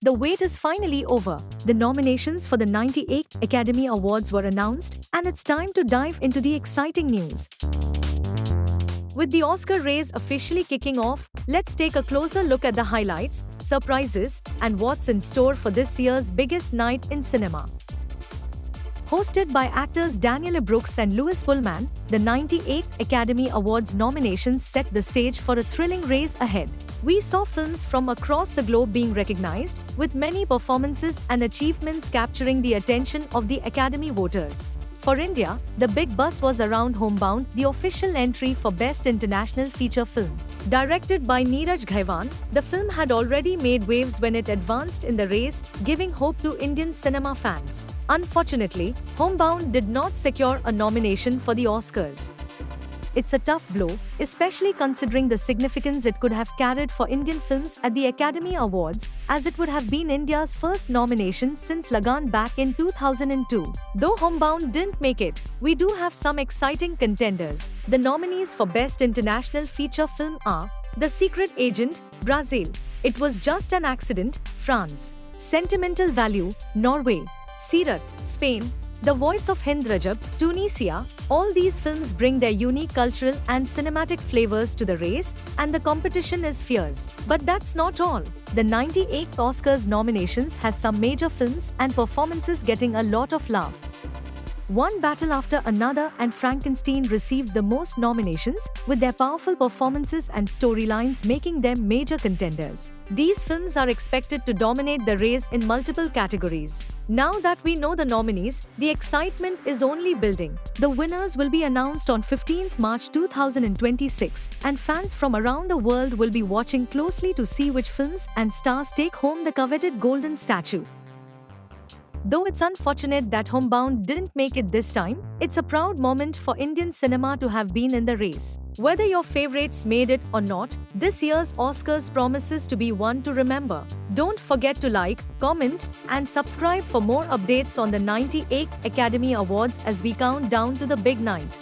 the wait is finally over. The nominations for the 98th Academy Awards were announced, and it's time to dive into the exciting news. With the Oscar race officially kicking off, let's take a closer look at the highlights, surprises, and what's in store for this year's biggest night in cinema. Hosted by actors Danielle Brooks and Louis Pullman, the 98th Academy Awards nominations set the stage for a thrilling race ahead. We saw films from across the globe being recognized, with many performances and achievements capturing the attention of the Academy voters. For India, the big buzz was around Homebound, the official entry for Best International Feature Film. Directed by Neeraj Ghaiwan, the film had already made waves when it advanced in the race, giving hope to Indian cinema fans. Unfortunately, Homebound did not secure a nomination for the Oscars. It's a tough blow, especially considering the significance it could have carried for Indian films at the Academy Awards, as it would have been India's first nomination since Lagan back in 2002. Though Homebound didn't make it, we do have some exciting contenders. The nominees for Best International Feature Film are The Secret Agent, Brazil, It Was Just an Accident, France, Sentimental Value, Norway, Sirat, Spain, The Voice of Hind Rajab, Tunisia. All these films bring their unique cultural and cinematic flavors to the race, and the competition is fierce. But that's not all. The 98th Oscars nominations has some major films and performances getting a lot of love. One Battle After Another and Frankenstein received the most nominations, with their powerful performances and storylines making them major contenders. These films are expected to dominate the race in multiple categories. Now that we know the nominees, the excitement is only building. The winners will be announced on 15th March 2026, and fans from around the world will be watching closely to see which films and stars take home the coveted golden statue. Though it's unfortunate that Homebound didn't make it this time, it's a proud moment for Indian cinema to have been in the race. Whether your favorites made it or not, this year's Oscars promises to be one to remember. Don't forget to like, comment, and subscribe for more updates on the 98th Academy Awards as we count down to the big night.